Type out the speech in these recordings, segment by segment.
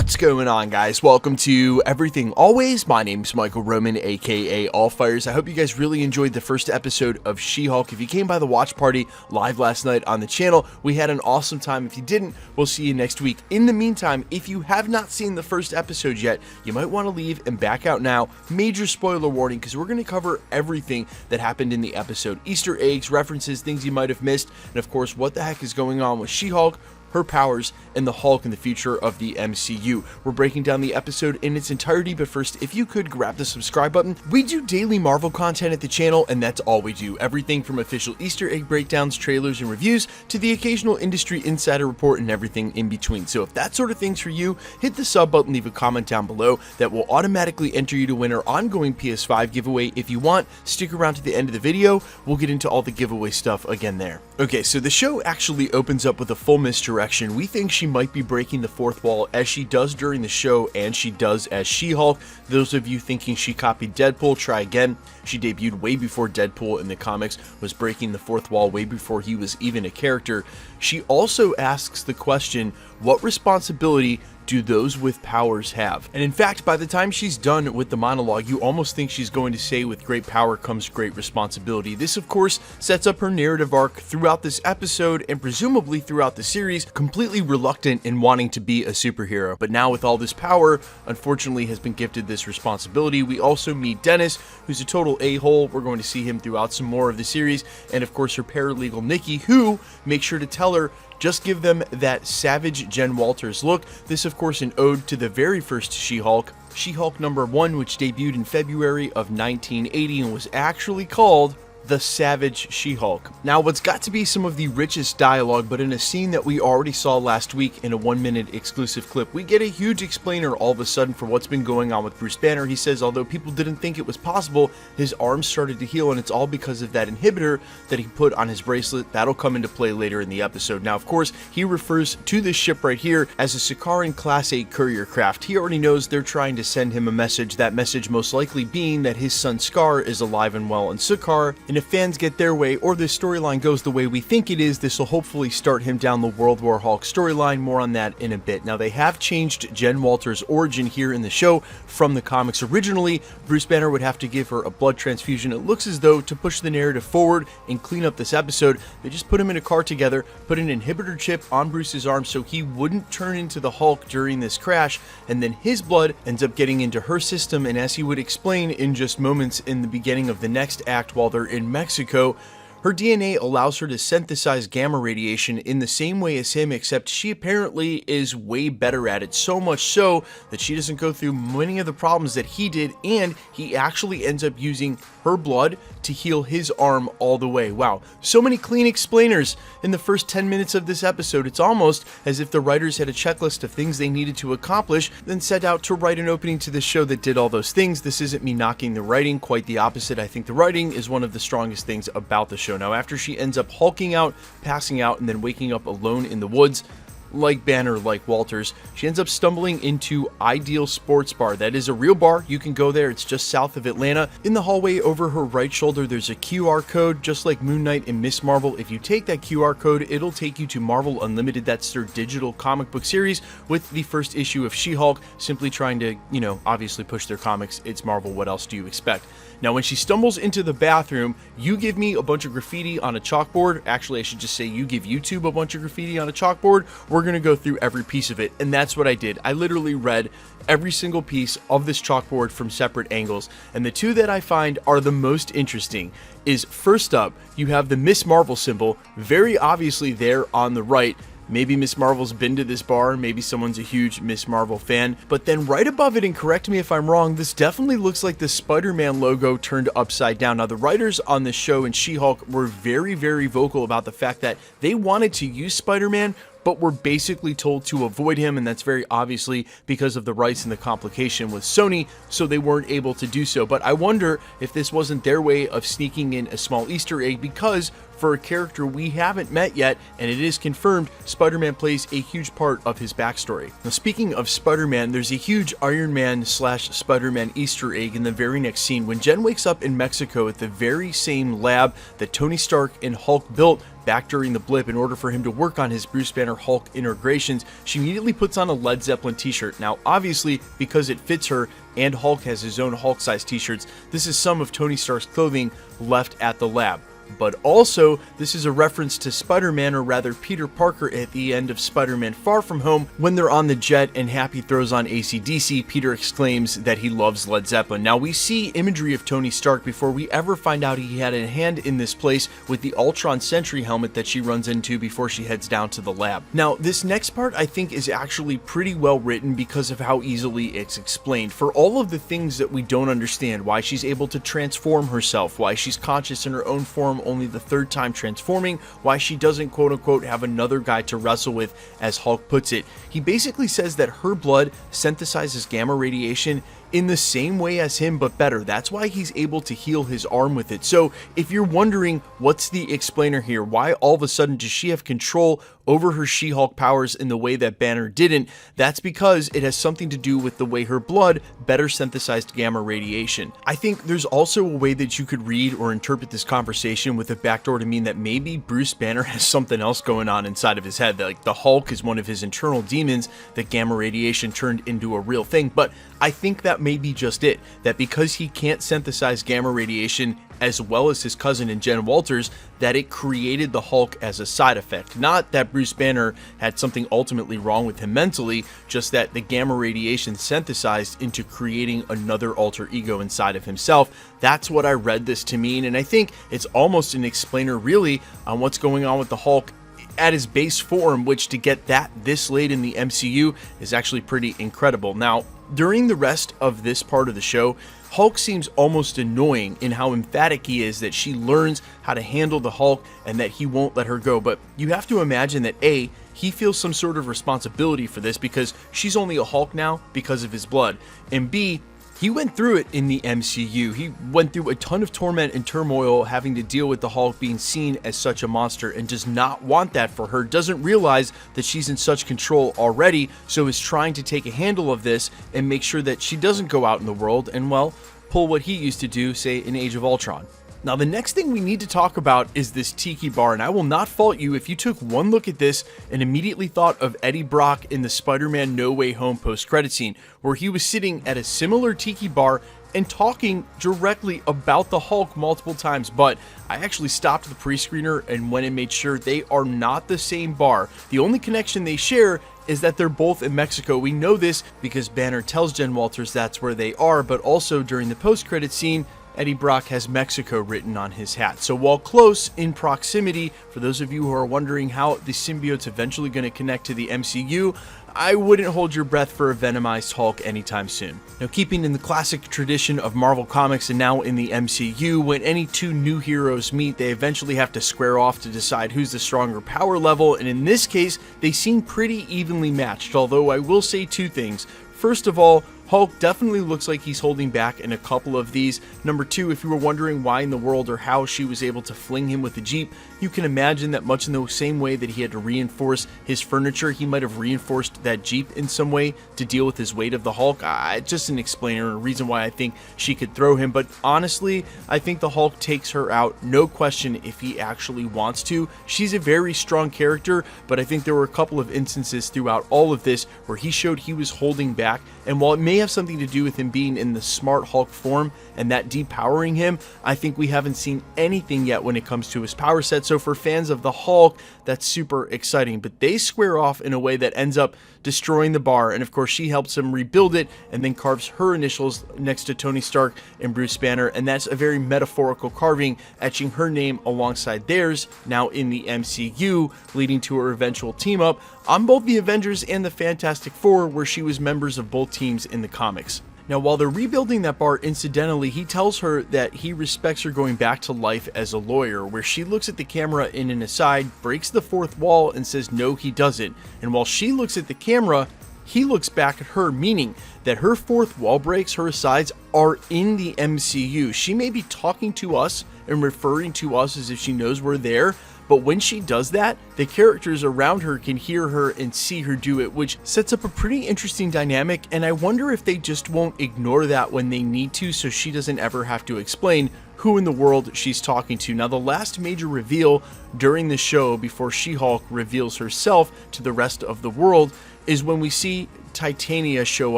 What's going on, guys? Welcome to Everything Always. My name's Michael Roman, aka Allfires. I hope you guys really enjoyed the first episode of She-Hulk. If you came by the watch party live last night on the channel, we had an awesome time. If you didn't, we'll see you next week. In the meantime, if you have not seen the first episode yet, you might want to leave and back out now. Major spoiler warning, because we're going to cover everything that happened in the episode. Easter eggs, references, things you might have missed, and of course, what the heck is going on with She-Hulk, her powers, and the Hulk in the future of the MCU. We're breaking down the episode in its entirety, but first, if you could grab the subscribe button. We do daily Marvel content at the channel, and that's all we do. Everything from official Easter egg breakdowns, trailers, and reviews, to the occasional industry insider report and everything in between. So if that sort of thing's for you, hit the sub button, leave a comment down below. That will automatically enter you to win our ongoing PS5 giveaway. If you want, stick around to the end of the video. We'll get into all the giveaway stuff again there. Okay, so the show actually opens up with a full misdirection. We think she might be breaking the fourth wall, as she does during the show and she does as She-Hulk. Those of you thinking she copied Deadpool, try again. She debuted way before Deadpool in the comics was breaking the fourth wall, way before he was even a character. She also asks the question, what responsibility do those with powers have? And in fact, by the time she's done with the monologue, you almost think she's going to say, with great power comes great responsibility. This, of course, sets up her narrative arc throughout this episode and presumably throughout the series, completely reluctant in wanting to be a superhero. But now with all this power, unfortunately has been gifted this responsibility. We also meet Dennis, who's a total a-hole. We're going to see him throughout some more of the series. And of course, her paralegal Nikki, who makes sure to tell her, just give them that savage Jen Walters look. This, of course, an ode to the very first She-Hulk, She-Hulk number 1, which debuted in February of 1980 and was actually called The Savage She-Hulk. Now, what's got to be some of the richest dialogue, but in a scene that we already saw last week in a 1-minute exclusive clip, we get a huge explainer all of a sudden for what's been going on with Bruce Banner. He says, although people didn't think it was possible, his arms started to heal, and it's all because of that inhibitor that he put on his bracelet. That'll come into play later in the episode. Now, of course, he refers to this ship right here as a Sakaran Class 8 courier craft. He already knows they're trying to send him a message, that message most likely being that his son Scar is alive and well in Sakaar, and if fans get their way, or this storyline goes the way we think it is, this will hopefully start him down the World War Hulk storyline. More on that in a bit. Now, they have changed Jen Walters' origin here in the show from the comics. Originally, Bruce Banner would have to give her a blood transfusion. It looks as though, to push the narrative forward and clean up this episode, they just put him in a car together, put an inhibitor chip on Bruce's arm so he wouldn't turn into the Hulk during this crash, and then his blood ends up getting into her system, and as he would explain in just moments in the beginning of the next act while they're in Mexico, her DNA allows her to synthesize gamma radiation in the same way as him, except she apparently is way better at it, so much so that she doesn't go through many of the problems that he did, and he actually ends up using her blood to heal his arm all the way. Wow, so many clean explainers in the first 10 minutes of this episode. It's almost as if the writers had a checklist of things they needed to accomplish, then set out to write an opening to the show that did all those things. This isn't me knocking the writing, quite the opposite. I think the writing is one of the strongest things about the show. Now, after she ends up hulking out, passing out, and then waking up alone in the woods, like Banner, like Walters, she ends up stumbling into Ideal Sports Bar. That is a real bar. You can go there. It's just south of Atlanta. In the hallway over her right shoulder, there's a QR code, just like Moon Knight and Miss Marvel. If you take that QR code, it'll take you to Marvel Unlimited. That's their digital comic book series with the first issue of She-Hulk, simply trying to, obviously push their comics. It's Marvel. What else do you expect? Now, when she stumbles into the bathroom, you give me a bunch of graffiti on a chalkboard. Actually, I should just say you give YouTube a bunch of graffiti on a chalkboard. We're going to go through every piece of it, and that's what I did. I literally read every single piece of this chalkboard from separate angles, and the two that I find are the most interesting is, first up, you have the Miss Marvel symbol, very obviously there on the right. Maybe Miss Marvel's been to this bar, maybe someone's a huge Miss Marvel fan, but then right above it, and correct me if I'm wrong, this definitely looks like the Spider-Man logo turned upside down. Now, the writers on this show and She-Hulk were very, very vocal about the fact that they wanted to use Spider-Man, but were basically told to avoid him, and that's very obviously because of the rights and the complication with Sony, so they weren't able to do so. But I wonder if this wasn't their way of sneaking in a small Easter egg, because for a character we haven't met yet, and it is confirmed Spider-Man plays a huge part of his backstory. Now, speaking of Spider-Man, there's a huge Iron Man / Spider-Man Easter egg in the very next scene when Jen wakes up in Mexico at the very same lab that Tony Stark and Hulk built back during the blip in order for him to work on his Bruce Banner Hulk integrations. She immediately puts on a Led Zeppelin t-shirt. Now, obviously, because it fits her and Hulk has his own Hulk-sized t-shirts, this is some of Tony Stark's clothing left at the lab. But also, this is a reference to Spider-Man, or rather Peter Parker, at the end of Spider-Man Far From Home. When they're on the jet and Happy throws on AC/DC, Peter exclaims that he loves Led Zeppelin. Now, we see imagery of Tony Stark before we ever find out he had a hand in this place with the Ultron Sentry helmet that she runs into before she heads down to the lab. Now, this next part I think is actually pretty well written because of how easily it's explained. For all of the things that we don't understand, why she's able to transform herself, why she's conscious in her own form only the third time transforming, why she doesn't quote-unquote have another guy to wrestle with, as Hulk puts it. He basically says that her blood synthesizes gamma radiation in the same way as him, but better. That's why he's able to heal his arm with it. So if you're wondering what's the explainer here, why all of a sudden does she have control over her She-Hulk powers in the way that Banner didn't, that's because it has something to do with the way her blood better synthesized gamma radiation. I think there's also a way that you could read or interpret this conversation with a backdoor to mean that maybe Bruce Banner has something else going on inside of his head, that like the Hulk is one of his internal demons that gamma radiation turned into a real thing. But I think that may be just it, that because he can't synthesize gamma radiation as well as his cousin and Jen Walters, that it created the Hulk as a side effect. Not that Bruce Banner had something ultimately wrong with him mentally, just that the gamma radiation synthesized into creating another alter ego inside of himself. That's what I read this to mean, and I think it's almost an explainer really on what's going on with the Hulk at his base form, which to get that this late in the MCU is actually pretty incredible. Now, during the rest of this part of the show, Hulk seems almost annoying in how emphatic he is that she learns how to handle the Hulk and that he won't let her go. But you have to imagine that A, he feels some sort of responsibility for this because she's only a Hulk now because of his blood, and B, he went through it in the MCU. He went through a ton of torment and turmoil having to deal with the Hulk being seen as such a monster and does not want that for her, doesn't realize that she's in such control already, so is trying to take a handle of this and make sure that she doesn't go out in the world and, well, pull what he used to do, say, in Age of Ultron. Now, the next thing we need to talk about is this tiki bar, and I will not fault you if you took one look at this and immediately thought of Eddie Brock in the Spider-Man No Way Home post-credit scene, where he was sitting at a similar tiki bar and talking directly about the Hulk multiple times. But I actually stopped the pre-screener and went and made sure they are not the same bar. The only connection they share is that they're both in Mexico. We know this because Banner tells Jen Walters that's where they are, but also during the post-credit scene, Eddie Brock has Mexico written on his hat. So while close in proximity, for those of you who are wondering how the symbiote's eventually going to connect to the MCU, I wouldn't hold your breath for a Venomized Hulk anytime soon. Now, keeping in the classic tradition of Marvel Comics and now in the MCU, when any two new heroes meet, they eventually have to square off to decide who's the stronger power level, and in this case, they seem pretty evenly matched, although I will say two things. First of all, Hulk definitely looks like he's holding back in a couple of these. Number two, if you were wondering why in the world or how she was able to fling him with the Jeep, you can imagine that much in the same way that he had to reinforce his furniture, he might have reinforced that Jeep in some way to deal with his weight of the Hulk. Just an explainer, a reason why I think she could throw him. But honestly, I think the Hulk takes her out, no question, if he actually wants to. She's a very strong character, but I think there were a couple of instances throughout all of this where he showed he was holding back. And while it may have something to do with him being in the smart Hulk form and that depowering him, I think we haven't seen anything yet when it comes to his power set. So for fans of the Hulk, that's super exciting. But they square off in a way that ends up destroying the bar, and of course she helps him rebuild it and then carves her initials next to Tony Stark and Bruce Banner, and that's a very metaphorical carving, etching her name alongside theirs now in the MCU, leading to her eventual team up on both the Avengers and the Fantastic Four, where she was members of both teams in the comics. Now, while they're rebuilding that bar, incidentally, he tells her that he respects her going back to life as a lawyer, where she looks at the camera in an aside, breaks the fourth wall, and says no, he doesn't. And while she looks at the camera, he looks back at her, meaning that her fourth wall breaks, her asides, are in the MCU. She may be talking to us and referring to us as if she knows we're there. But when she does that, the characters around her can hear her and see her do it, which sets up a pretty interesting dynamic, and I wonder if they just won't ignore that when they need to, so she doesn't ever have to explain who in the world she's talking to. Now, the last major reveal during the show before She-Hulk reveals herself to the rest of the world is when we see Titania show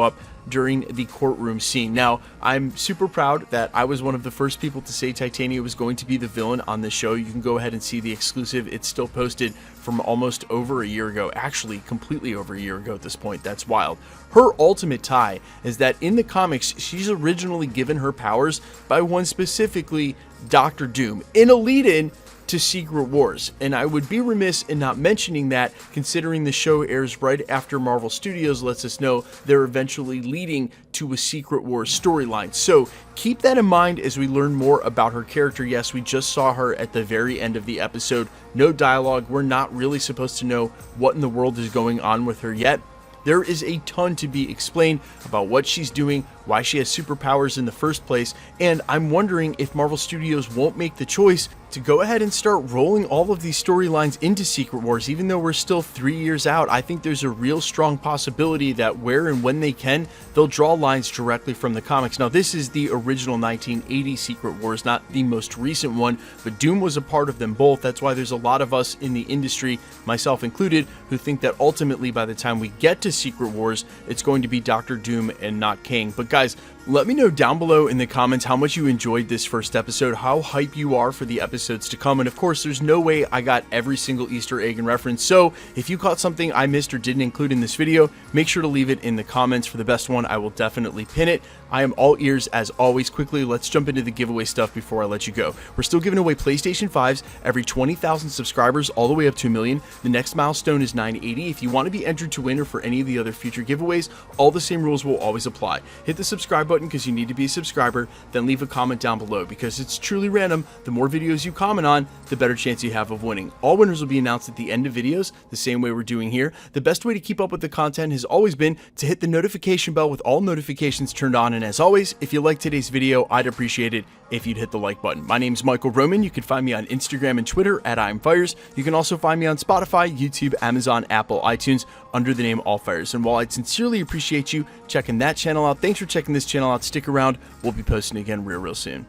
up during the courtroom scene. Now, I'm super proud that I was one of the first people to say Titania was going to be the villain on this show. You can go ahead and see the exclusive. It's still posted from almost over a year ago, actually completely over a year ago at this point. That's wild. Her ultimate tie is that in the comics, she's originally given her powers by one specifically, Dr. Doom, in a lead-in to Secret Wars, and I would be remiss in not mentioning that, considering the show airs right after Marvel Studios lets us know they're eventually leading to a Secret Wars storyline. So keep that in mind as we learn more about her character. Yes, we just saw her at the very end of the episode. No dialogue. We're not really supposed to know what in the world is going on with her yet. There is a ton to be explained about what she's doing, why she has superpowers in the first place, and I'm wondering if Marvel Studios won't make the choice to go ahead and start rolling all of these storylines into Secret Wars. Even though we're still 3 years out, I think there's a real strong possibility that where and when they can, they'll draw lines directly from the comics. Now, this is the original 1980 Secret Wars, not the most recent one, but Doom was a part of them both. That's why there's a lot of us in the industry, myself included, who think that ultimately by the time we get to Secret Wars, it's going to be Dr. Doom and not Kang. But guys, let me know down below in the comments how much you enjoyed this first episode, how hype you are for the episodes to come, and of course, there's no way I got every single Easter egg and reference, so if you caught something I missed or didn't include in this video, make sure to leave it in the comments. For the best one, I will definitely pin it. I am all ears as always. Quickly, let's jump into the giveaway stuff before I let you go. We're still giving away PlayStation 5s every 20,000 subscribers all the way up to 1 million. The next milestone is 980. If you want to be entered to win or for any of the other future giveaways, all the same rules will always apply. Hit the subscribe button because you need to be a subscriber, then leave a comment down below because it's truly random. The more videos you comment on, the better chance you have of winning. All winners will be announced at the end of videos, the same way we're doing here. The best way to keep up with the content has always been to hit the notification bell with all notifications turned on, and as always, if you liked today's video, I'd appreciate it if you'd hit the like button. My name's Michael Roman. You can find me on Instagram and Twitter at I'mFires. You can also find me on Spotify, YouTube, Amazon, Apple, iTunes under the name AllFires. And while I'd sincerely appreciate you checking that channel out, thanks for checking this channel out. Stick around. We'll be posting again real soon.